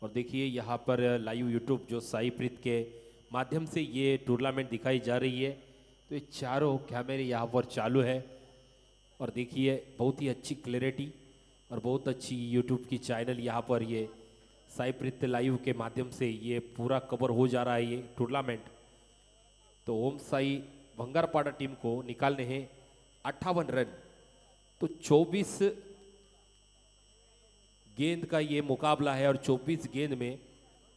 और देखिए यहाँ पर लाइव यूट्यूब जो साई प्रीत के माध्यम से ये टूर्नामेंट दिखाई जा रही है। तो ये चारों कैमरे यहाँ पर चालू है और देखिए बहुत ही अच्छी क्लैरिटी और बहुत अच्छी यूट्यूब की चैनल यहाँ पर ये साई प्रीत लाइव के माध्यम से ये पूरा कवर हो जा रहा है ये टूर्नामेंट। तो ओम साई भंगारपाड़ा टीम को निकालने हैं 58 रन। तो 24 गेंद का ये मुकाबला है और 24 गेंद में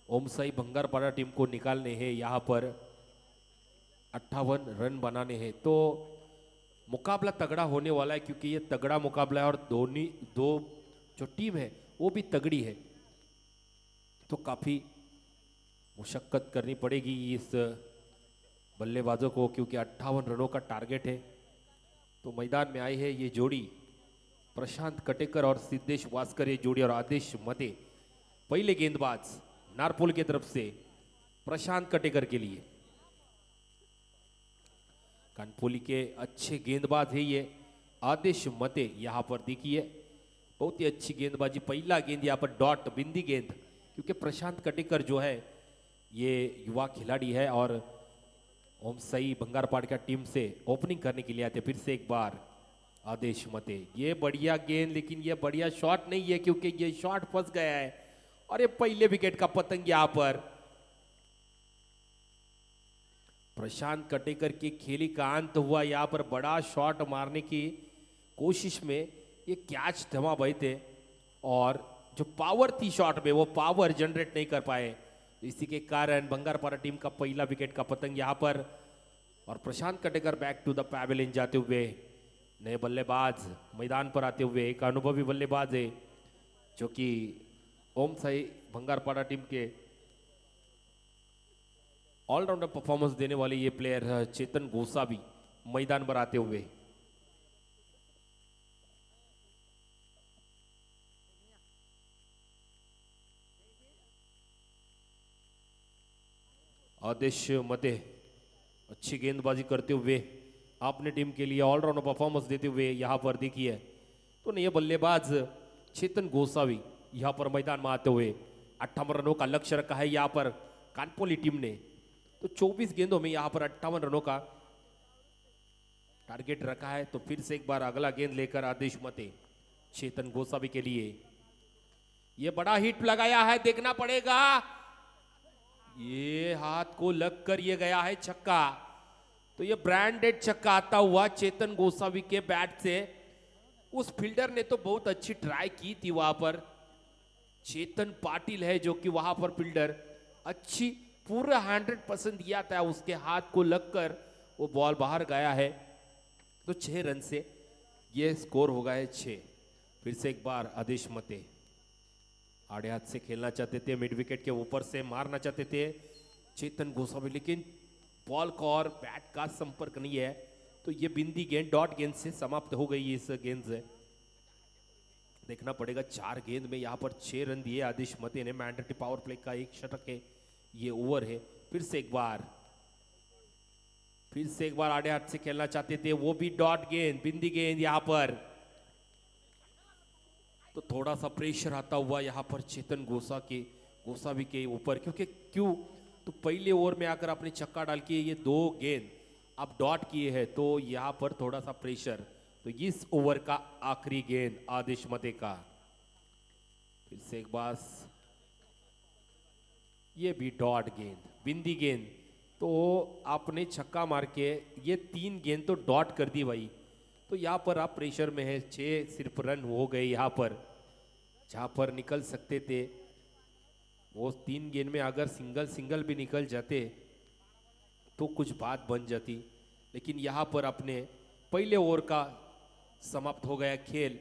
ओम साई भंगारपाड़ा टीम को निकालने हैं यहाँ पर 58 रन बनाने हैं। तो मुकाबला तगड़ा होने वाला है क्योंकि ये तगड़ा मुकाबला है और दो जो टीम है वो भी तगड़ी है। तो काफ़ी मुशक्कत करनी पड़ेगी इस बल्लेबाजों को क्योंकि 58 रनों का टारगेट है। तो मैदान में आए हैं ये जोड़ी प्रशांत कटेकर और सिद्धेश वास्कर, ये जोड़ी और आदेश मते। पहले गेंदबाज नारपोल की तरफ से प्रशांत कटेकर के लिए। कानपोली के अच्छे गेंदबाज है ये आदेश मते। यहाँ पर देखिए बहुत ही अच्छी गेंदबाजी। पहला गेंद यहाँ पर डॉट बिंदी गेंद, क्योंकि प्रशांत कटेकर जो है ये युवा खिलाड़ी है और ओम साई भंगारपाड़ा टीम से ओपनिंग करने के लिए आते। फिर से एक बार आदेश मते। ये बढ़िया गेंद, लेकिन ये बढ़िया शॉट नहीं है क्योंकि ये शॉट फंस गया है और ये पहले विकेट का पतंग यहां पर प्रशांत कटेकर की खेली का अंत हुआ। यहां पर बड़ा शॉट मारने की कोशिश में ये कैच थमा भाई थे और जो पावर थी शॉट में वो पावर जनरेट नहीं कर पाए। इसी के कारण बंगारपाड़ा टीम का पहला विकेट का पतंग यहां पर और Prashant Katekar back to the pavilion जाते हुए नए बल्लेबाज मैदान पर आते हुए एक अनुभवी बल्लेबाज है जो कि ओम साई बंगारपाड़ा टीम के ऑलराउंडर परफॉर्मेंस देने वाले ये प्लेयर चेतन गोसावी मैदान पर आते हुए। आदेश मते अच्छी गेंदबाजी करते हुए अपने टीम के लिए ऑलराउंडर परफॉर्मेंस देते हुए यहां पर देखिए तो नए बल्लेबाज चेतन गोसावी यहां पर मैदान में आते हुए 58 रनों का लक्ष्य रखा है यहां पर कानपोली टीम ने। तो 24 गेंदों में यहां पर 58 रनों का टारगेट रखा है। तो फिर से एक बार अगला गेंद लेकर आदेश मते चेतन गोसावी के लिए ये बड़ा हिट लगाया है, देखना पड़ेगा। ये हाथ को लग कर ये गया है छक्का। तो ये ब्रांडेड छक्का आता हुआ चेतन गोसावी के बैट से। उस फील्डर ने तो बहुत अच्छी ट्राई की थी वहां पर, चेतन पाटिल है जो कि वहां पर फील्डर अच्छी पूरा 100% दिया था, उसके हाथ को लगकर वो बॉल बाहर गया है। तो 6 रन से ये स्कोर हो गया है 6। फिर से एक बार आदेश मते आड़े हाथ से खेलना चाहते थे, मिड विकेट के ऊपर से मारना चाहते थे चेतन गोसावी, लेकिन बॉल का और बैट का संपर्क नहीं है। तो ये बिंदी गेंद डॉट गेंद से समाप्त हो गई इस गेंद से। देखना पड़ेगा 4 गेंद में यहाँ पर 6 रन दिए आदेश मते ने। मैंडेटरी पावर प्ले का एक शतक है, ये ओवर है। फिर से एक बार आड़े हाथ से खेलना चाहते थे, वो भी डॉट गेंद बिंदी गेंद यहाँ पर। तो थोड़ा सा प्रेशर आता हुआ यहाँ पर चेतन गोसावी के ऊपर, क्योंकि क्यों तो पहले ओवर में आकर आपने छक्का डाल के ये 2 गेंद आप डॉट किए हैं, तो यहाँ पर थोड़ा सा प्रेशर। तो इस ओवर का आखिरी गेंद आदेश मते का। फिर से एक बार ये भी डॉट गेंद बिंदी गेंद। तो आपने छक्का मार के ये 3 गेंद तो डॉट कर दी भाई। तो यहाँ पर आप प्रेशर में है, 6 सिर्फ रन हो गए यहाँ पर, जहाँ पर निकल सकते थे वो 3 गेंद में अगर सिंगल भी निकल जाते तो कुछ बात बन जाती। लेकिन यहाँ पर अपने पहले ओवर का समाप्त हो गया खेल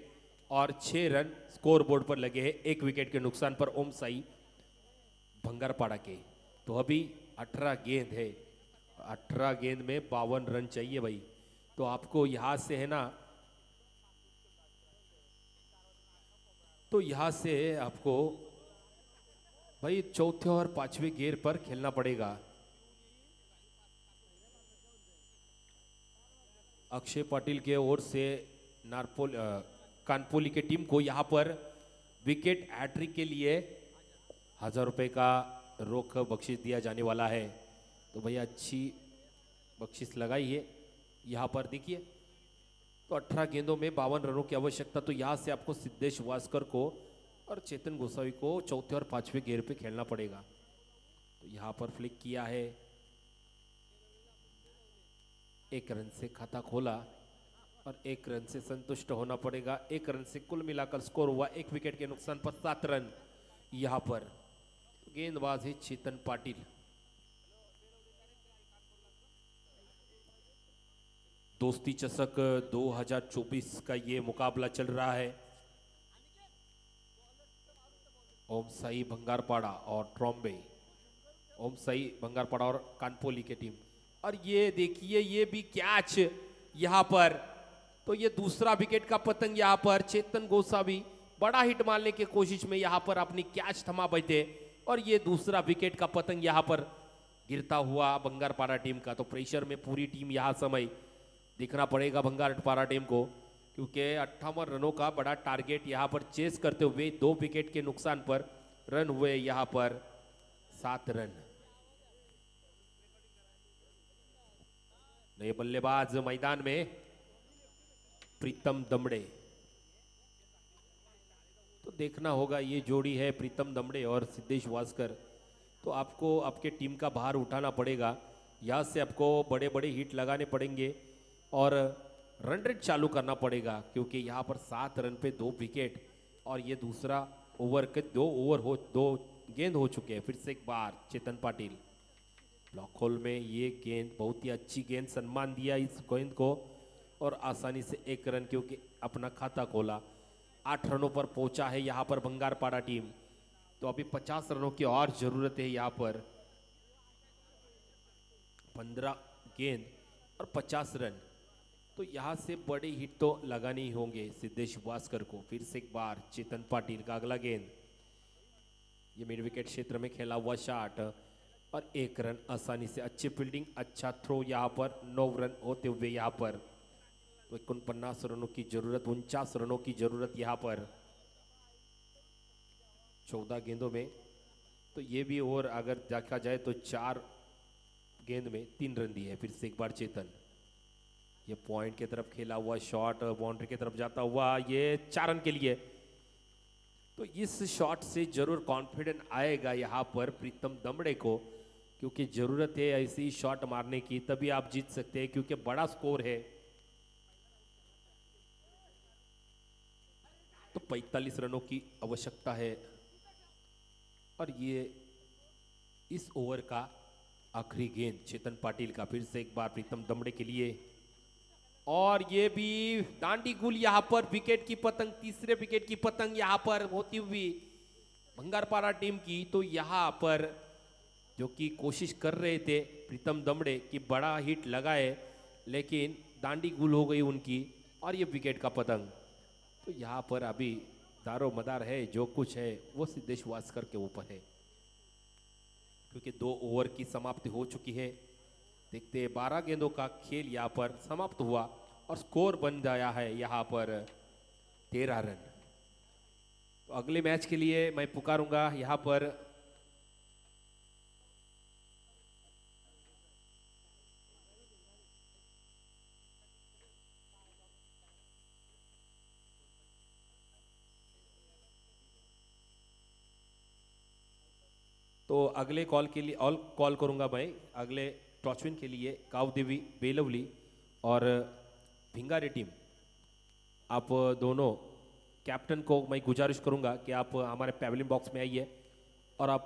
और 6 रन स्कोर बोर्ड पर लगे हैं 1 विकेट के नुकसान पर ओम साई भंगारपाड़ा के। तो अभी 18 गेंद है, 18 गेंद में 52 रन चाहिए भाई। तो आपको यहां से है ना, तो यहां से आपको भाई चौथे और 5वें गेयर पर खेलना पड़ेगा। अक्षय पाटिल के or say Kanpoli K team को यहां पर विकेट हैट्रिक के लिए 1000 रुपए का रोक बख्शिश दिया जाने वाला है। तो भैया अच्छी बख्शिश लगाई है यहाँ पर देखिए। तो 18 गेंदों में 52 रनों की आवश्यकता। तो यहाँ से आपको सिद्धेश वास्कर को और चेतन गोसावी को चौथे और 5वें गेयर पे खेलना पड़ेगा। तो यहाँ पर फ्लिक किया है, 1 रन से खाता खोला और 1 रन से संतुष्ट होना पड़ेगा। 1 रन से कुल मिलाकर स्कोर हुआ 1 विकेट के नुकसान पर 7 रन। यहाँ पर गेंदबाज है चेतन पाटिल। दोस्ती चषक 2024 का ये मुकाबला चल रहा है। ओम साई भंगारपाड़ा और ट्रॉम्बे, ओम साई भंगारपाड़ा और कानपोली के टीम। और ये देखिए ये भी कैच यहाँ पर। तो ये दूसरा विकेट का पतंग यहाँ पर चेतन गोसावी बड़ा हिट मारने की कोशिश में यहाँ पर अपनी कैच थमा बैठे और ये दूसरा विकेट का पतंग यहाँ पर गिरता हुआ भंगारपाड़ा टीम का। तो प्रेशर में पूरी टीम यहाँ समय दिखना पड़ेगा भंगारपाड़ा टीम को, क्योंकि 58 रनों का बड़ा टारगेट यहाँ पर चेस करते हुए 2 विकेट के नुकसान पर रन हुए यहाँ पर 7 रन। नए बल्लेबाज मैदान में प्रीतम दमड़े। तो देखना होगा, ये जोड़ी है प्रीतम दमड़े और सिद्धेश वास्कर। तो आपको आपके टीम का भार उठाना पड़ेगा, यहाँ से आपको बड़े बड़े हिट लगाने पड़ेंगे और रन रेट चालू करना पड़ेगा, क्योंकि यहाँ पर 7 रन पे 2 विकेट और ये दूसरा ओवर के 2 गेंद हो चुके हैं। फिर से एक बार चेतन पाटिल ब्लॉक होल में, ये गेंद बहुत ही अच्छी गेंद, सम्मान दिया इस गेंद को और आसानी से 1 रन क्योंकि अपना खाता खोला। 8 रनों पर पहुंचा है यहाँ पर बंगारपाड़ा टीम। तो अभी 50 रनों की और जरूरत है यहाँ पर। 15 गेंद और 50 रन, तो यहाँ से बड़े हिट तो लगाने ही होंगे सिद्धेश वास्कर को। फिर से एक बार चेतन पाटिल का अगला गेंद, ये मिड विकेट क्षेत्र में खेला हुआ शॉट और 1 रन आसानी से। अच्छी फील्डिंग, अच्छा थ्रो यहाँ पर। 9 रन होते हुए यहाँ पर तो 49 रनों की जरूरत, 49 रनों की जरूरत यहाँ पर 14 गेंदों में। तो ये भी ओवर अगर देखा जाए तो 4 गेंद में 3 रन दिए। फिर से एक बार चेतन, ये पॉइंट की तरफ खेला हुआ शॉट, बाउंड्री की तरफ जाता हुआ, ये 4 रन के लिए। तो इस शॉट से जरूर कॉन्फिडेंट आएगा यहाँ पर प्रीतम दमड़े को, क्योंकि जरूरत है ऐसी शॉट मारने की, तभी आप जीत सकते हैं, क्योंकि बड़ा स्कोर है। तो 45 रनों की आवश्यकता है और ये इस ओवर का आखिरी गेंद चेतन पाटिल का। फिर से एक बार प्रीतम दमड़े के लिए और ये भी दांडी गुल यहाँ पर विकेट की पतंग, तीसरे विकेट की पतंग यहाँ पर होती हुई भंगारपाड़ा टीम की। तो यहाँ पर जो कि कोशिश कर रहे थे प्रीतम दमड़े कि बड़ा हिट लगाए, लेकिन दांडी गुल हो गई उनकी और ये विकेट का पतंग। तो यहाँ पर अभी दारो मदार है, जो कुछ है वो सिद्धेश वास्कर के ऊपर है, क्योंकि 2 ओवर की समाप्ति हो चुकी है। देखते हैं 12 गेंदों का खेल यहाँ पर समाप्त हुआ और स्कोर बन गया है यहाँ पर 13 रन। तो अगले मैच के लिए मैं पुकारूंगा यहाँ पर तो अगले कॉल के लिए कॉल करूंगा मैं अगले टॉचविन के लिए कावदेवी बेलवली और भिंगारी टीम। आप दोनों कैप्टन को मैं गुजारिश करूंगा कि आप हमारे पैवलियन बॉक्स में आइए और आप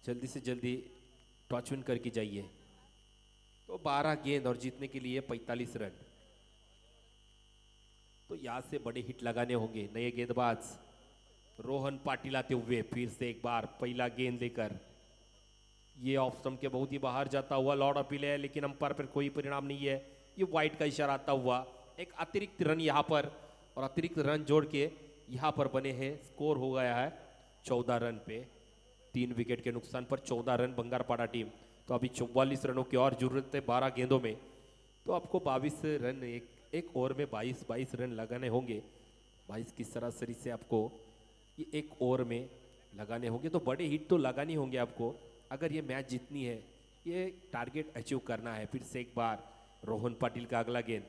जल्दी से जल्दी टॉचविन करके जाइए। तो 12 गेंद और जीतने के लिए 45 रन। तो यहाँ से बड़े हिट लगाने होंगे नए गेंदबाज रोहन पाटिल आते हुए। फिर से एक बार पहला गेंद लेकर, ये ऑफ स्टंप के बहुत ही बाहर जाता हुआ लॉर्ड अपील है, लेकिन अंपायर पर कोई परिणाम नहीं है। ये वाइट का इशारा आता हुआ एक अतिरिक्त रन यहाँ पर, और अतिरिक्त रन जोड़ के यहाँ पर बने हैं। स्कोर हो गया है 14 रन पे, 3 विकेट के नुकसान पर 14 रन बंगारपाड़ा टीम। तो अभी 44 रनों की और जरूरत है 12 गेंदों में। तो आपको 22 रन एक ओवर में 22 रन लगाने होंगे। 22 की सरासरी से आपको ये एक ओवर में लगाने होंगे। तो बड़े हिट तो लगानी होंगे आपको अगर ये मैच जीतनी है, ये टारगेट अचीव करना है। फिर से एक बार रोहन पाटिल का अगला गेंद,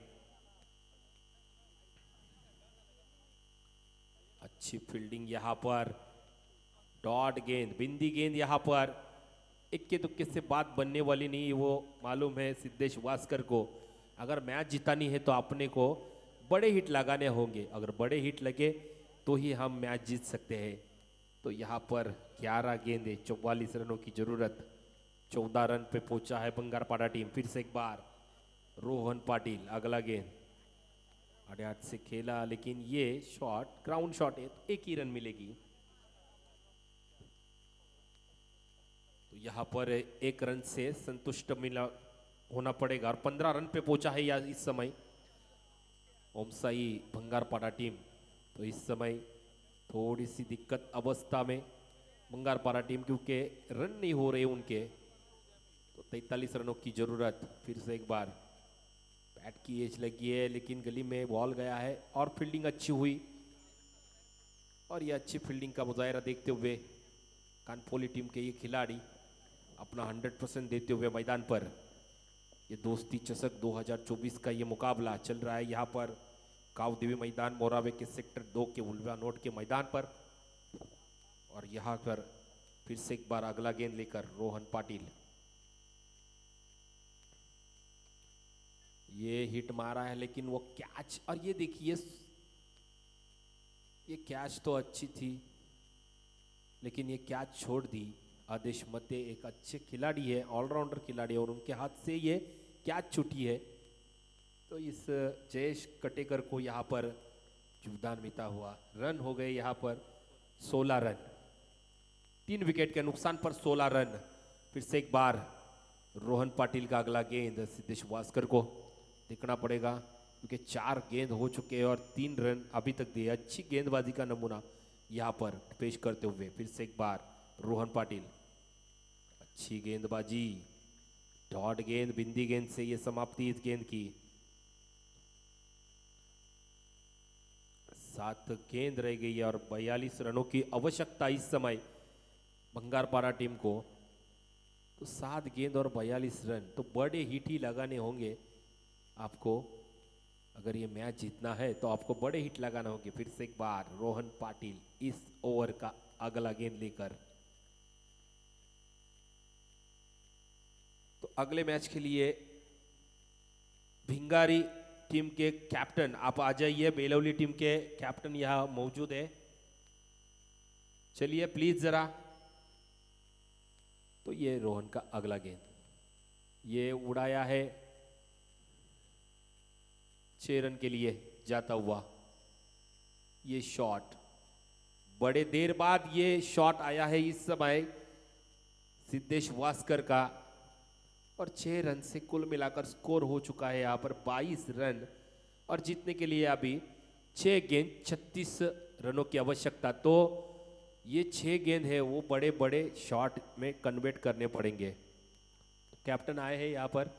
अच्छी फील्डिंग यहाँ पर, डॉट गेंद, बिंदी गेंद यहाँ पर। इक्के दुक्के से बात बनने वाली नहीं, वो मालूम है सिद्धेश वास्कर को। अगर मैच जितानी है तो अपने को बड़े हिट लगाने होंगे, अगर बड़े हिट लगे तो ही हम मैच जीत सकते हैं। तो यहाँ पर 11 गेंदे, 44 रनों की जरूरत, 14 रन पे पहुंचा है बंगारपाड़ा टीम। फिर से एक बार रोहन पाटिल अगला गेंद, 8 से खेला, लेकिन ये शॉट ग्राउंड शॉट है, तो 1 ही रन मिलेगी। तो यहाँ पर 1 रन से संतुष्ट मिला होना पड़ेगा और 15 रन पे पहुंचा है या इस समय ओमसाई बंगारपाड़ा टीम। तो इस समय थोड़ी सी दिक्कत अवस्था में बंगारपाड़ा टीम, क्योंकि रन नहीं हो रहे उनके। तो 43 रनों की जरूरत। फिर से एक बार बैट की एज लगी है, लेकिन गली में बॉल गया है और फील्डिंग अच्छी हुई। और ये अच्छी फील्डिंग का मुजाहरा देखते हुए कानपोली टीम के ये खिलाड़ी अपना 100% देते हुए मैदान पर। ये दोस्ती चषक 2024 का ये मुकाबला चल रहा है यहाँ पर कावदेवी मैदान मोरावे के सेक्टर 2 के उल्वा नोट के मैदान पर। और यहाँ पर फिर से एक बार अगला गेंद लेकर रोहन पाटिल, ये हिट मारा है लेकिन वो कैच, और ये देखिए ये कैच तो अच्छी थी लेकिन ये कैच छोड़ दी। आदेश मते एक अच्छे खिलाड़ी है, ऑलराउंडर खिलाड़ी है, और उनके हाथ से ये कैच छूटी है। तो इस जयेश कटेकर को यहाँ पर योगदान मिलता हुआ रन हो गए यहाँ पर 16 रन, 3 विकेट के नुकसान पर 16 रन। फिर से एक बार रोहन पाटिल का अगला गेंद सिद्धेश वास्कर को देखना पड़ेगा क्योंकि 4 गेंद हो चुके हैं और 3 रन अभी तक दिए। अच्छी गेंदबाजी का नमूना यहाँ पर पेश करते हुए फिर से एक बार रोहन पाटिल, अच्छी गेंदबाजी, डॉट गेंद, बिंदी गेंद से ये समाप्ति इस गेंद की। 7 गेंद रह गई है और 42 रनों की आवश्यकता इस समय बंगारपाड़ा टीम को। तो 7 गेंद और 42 रन, तो बड़े हिट ही लगाने होंगे आपको। अगर ये मैच जीतना है तो आपको बड़े हिट लगाना होंगे। फिर से एक बार रोहन पाटिल इस ओवर का अगला गेंद लेकर। तो अगले मैच के लिए भिंगारी टीम के कैप्टन आप आ जाइए, बेलवली टीम के कैप्टन यहां मौजूद है, चलिए प्लीज जरा। तो ये रोहन का अगला गेंद, ये उड़ाया है 6 रन के लिए जाता हुआ। ये शॉट बड़े देर बाद ये शॉट आया है इस समय सिद्धेश वास्कर का, और 6 रन से कुल मिलाकर स्कोर हो चुका है यहाँ पर 22 रन, और जीतने के लिए अभी 6 गेंद 36 रनों की आवश्यकता। तो ये 6 गेंद है वो बड़े बड़े शॉट में कन्वर्ट करने पड़ेंगे। कैप्टन आए हैं यहाँ पर,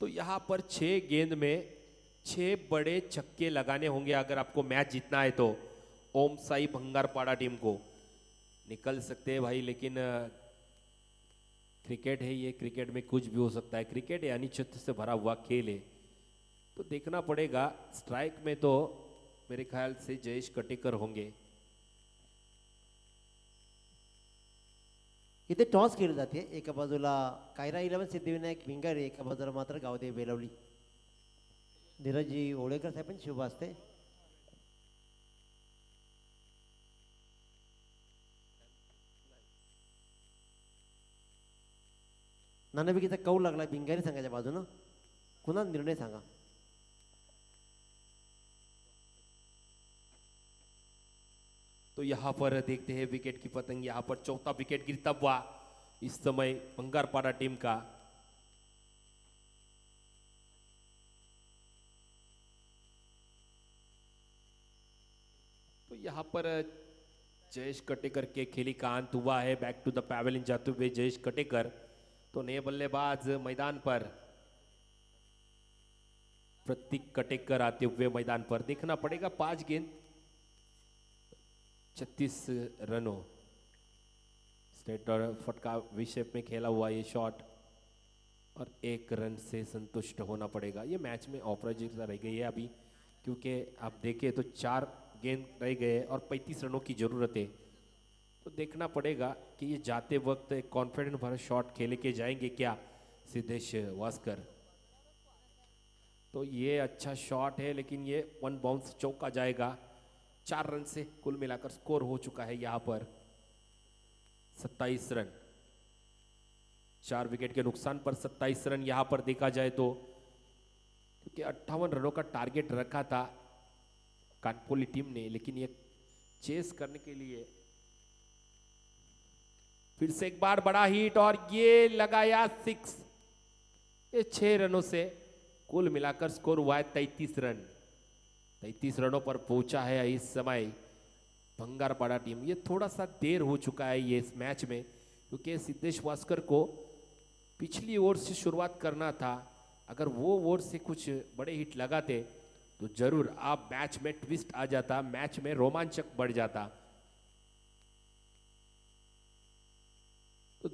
तो यहाँ पर 6 गेंद में 6 बड़े छक्के लगाने होंगे अगर आपको मैच जीतना है तो। ओम साई भंगारपाड़ा टीम को निकल सकते हैं भाई, लेकिन क्रिकेट है ये, क्रिकेट में कुछ भी हो सकता है। क्रिकेट है अनिश्चित से भरा हुआ खेल है, तो देखना पड़ेगा। स्ट्राइक में तो मेरे ख्याल से जयेश कटेकर होंगे। इथे टॉस खेळली जाते, एका बाजूला कायरा 11 सिद्धिविनायक भिंगारी, एका बाजूला मात्र गावदेवी बेलवली। धीरजी ओळेकर साहेब पण शुभ असते। नाणेफेकीचा कौल लागला भिंगारी संघाच्या बाजूनं, कुणाला निर्णय सांगा। तो यहाँ पर देखते हैं विकेट की पतंग, यहाँ पर चौथा विकेट गिरता हुआ इस समय बंगारपाड़ा टीम का। तो यहाँ पर जयेश कटेकर के खेली का अंत हुआ है। बैक टू द पैवेलियन जाते हुए जयेश कटेकर। तो नए बल्लेबाज मैदान पर प्रतीक कटेकर आते हुए मैदान पर। देखना पड़ेगा 5 गेंद 36 रनों, स्ट्रेट और फटका विशेप में खेला हुआ ये शॉट, और 1 रन से संतुष्ट होना पड़ेगा। ये मैच में अपराजिता रह गई है अभी, क्योंकि आप देखें तो 4 गेंद रह गए और 35 रनों की जरूरत है। तो देखना पड़ेगा कि ये जाते वक्त एक कॉन्फिडेंट भरा शॉट खेले के जाएंगे क्या सिद्धेश वास्कर। तो ये अच्छा शॉट है लेकिन ये 1 बाउंस चौका जाएगा। 4 रन से कुल मिलाकर स्कोर हो चुका है यहाँ पर 27 रन। 4 विकेट के नुकसान पर 27 रन यहाँ पर देखा जाए तो, क्योंकि 58 रनों का टारगेट रखा था कानपुली टीम ने, लेकिन ये चेस करने के लिए फिर से एक बार बड़ा हिट और ये लगाया 6। ये 6 रनों से कुल मिलाकर स्कोर हुआ है 33 रन। 33 रनों पर पहुंचा है इस समय भंगारपाड़ा टीम। ये थोड़ा सा देर हो चुका है ये इस मैच में, क्योंकि सिद्धेश वास्कर को पिछली ओवर से शुरुआत करना था। अगर वो ओवर से कुछ बड़े हिट लगाते तो जरूर आप मैच में ट्विस्ट आ जाता, मैच में रोमांचक बढ़ जाता।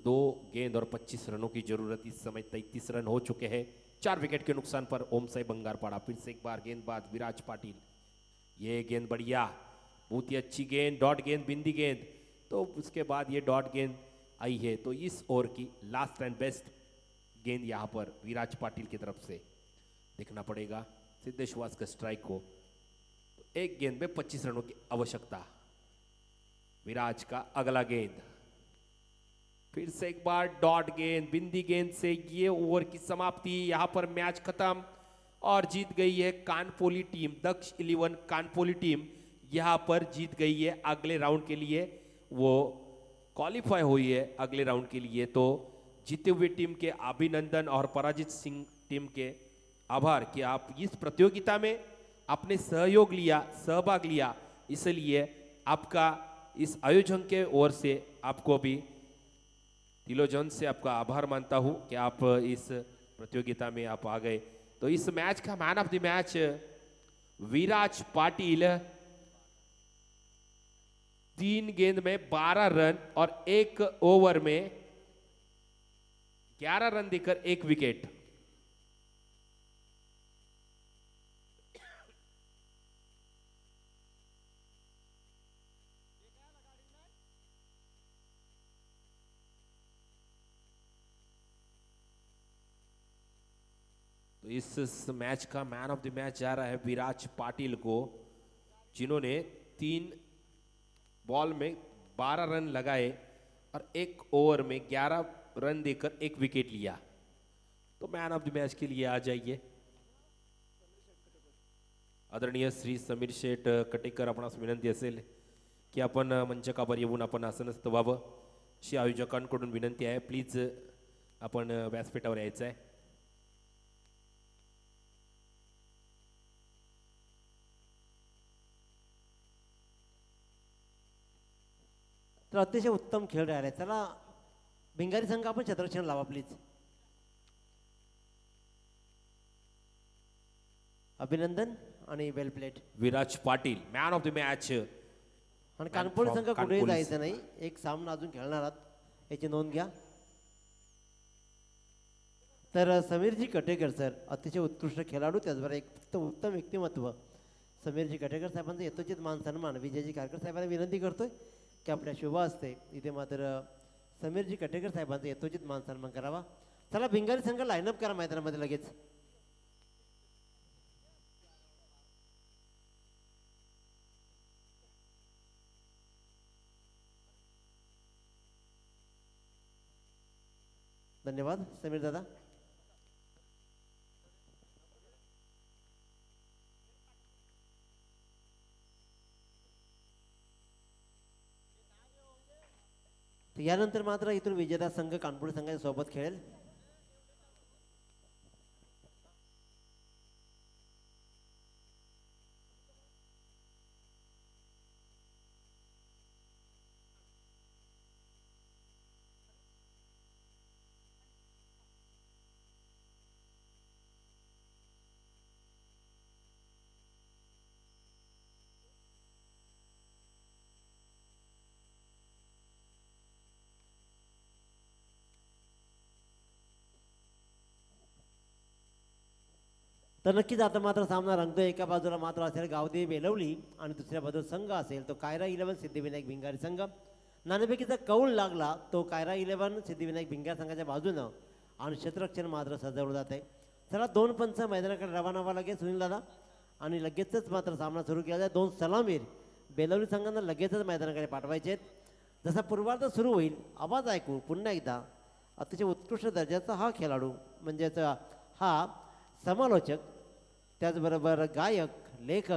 2 गेंद और 25 रनों की जरूरत। इस समय 33 रन हो चुके हैं। 4 विकेट के नुकसान पर ओम साई बंगारपाड़ा। फिर से एक बार गेंदबाज विराज पाटिल। ये गेंद बढ़िया, बहुत ही अच्छी गेंद, डॉट गेंद, बिंदी गेंद। तो उसके बाद ये डॉट गेंद आई है। तो इस ओवर की लास्ट एंड बेस्ट गेंद यहाँ पर विराज पाटिल की तरफ से। देखना पड़ेगा सिद्धेश्वास का स्ट्राइक को। तो एक गेंद में 25 रनों की आवश्यकता। विराज का अगला गेंद, फिर से एक बार डॉट गेंद, बिंदी गेंद से ये ओवर की समाप्ति। यहां पर मैच खत्म और जीत गई है कानपोली टीम। दक्ष 11 कानपोली टीम यहां पर जीत गई है अगले राउंड के लिए। वो क्वालिफाई हुई है अगले राउंड के लिए। तो जीते हुए टीम के अभिनंदन और पराजित सिंह टीम के आभार कि आप इस प्रतियोगिता में आपने सहयोग लिया, सहभाग लिया। इसलिए आपका इस आयोजन के ओर से आपको भी दिलोजन से आपका आभार मानता हूं कि आप इस प्रतियोगिता में आप आ गए। तो इस मैच का man of the match Viraj Patil. 3 गेंद में 12 रन और 1 ओवर में 11 रन देकर 1 विकेट। तो इस मैच का मैन ऑफ द मैच जा रहा है विराज पाटिल को, जिन्होंने 3 बॉल में 12 रन लगाए और 1 ओवर में 11 रन देकर 1 विकेट लिया। तो मैन ऑफ द मैच के लिए आ जाइए आदरणीय श्री समीर शेठ कटेकर। आपणास विनंती असेल की आपण मंचकावर येऊन आपण आसनस्थ व्हावं अशी आयोजकांकडून विनंती आहे। प्लीज आपण व्यासपीठावर यायचं आहे। तर अतिशय उत्तम खेळ राहिला। चला भिंगारी संघ आपण क्षेत्ररक्षण लावा प्लीज। अभिनंदन आणि well played. Viraj Patil man of the match. आणि कानपोली संघ कुठेही जायचं नाही, एक सामना अजून खेळणार आहात याची नोंद घ्या। तर समीरजी कटेकर सर अतिशय उत्कृष्ट खेळाडू, त्याचबरोबर एक उत्तम व्यक्तिमत्व समीरजी कटेकर साहेबांचा यथोचित मान सन्मान विजयजी कारकर साहेबांना विनंती करतोय की आपल्या शुभ असते इथे मात्र समीरजी कटेकर साहेबांचा यथोचित मान सन्मान करावा। चला भिंगारी संघ लाईनअप करा मैदानामध्ये लगेच। धन्यवाद समीर दादा। यानंतर मात्र इथून विजेता संघ कानपुर संघाच्या सोबत खेळेल। तर नक्कीच आता मात्र सामना रंगतोय। एका बाजूला मात्र असेल गावदेवी बेलवली आणि दुसऱ्या बाजूला संघ असेल तो कायरा 11 सिद्धिविनायक भिंगारी संघ। नाणेफेकीचा कौल लागला तो कायरा 11 सिद्धिविनायक भिंगार संघाच्या बाजूनं आणि क्षेत्ररक्षण मात्र सजवलं जात आहे। चला 2 पंच मैदानाकडे रवाना व्हावं लागेल सुनील दादा आणि लगेचच मात्र सामना सुरू केला जाईल। 2 सलामीर बेलवली संघांना लगेचच मैदानाकडे पाठवायचे आहेत। जसा पूर्वार्ध सुरू होईल आवाज ऐकू पुन्हा एकदा अतिशय उत्कृष्ट दर्जाचा हा खेळाडू म्हणजेच हा समालोचक, त्याचबरोबर गायक, लेखक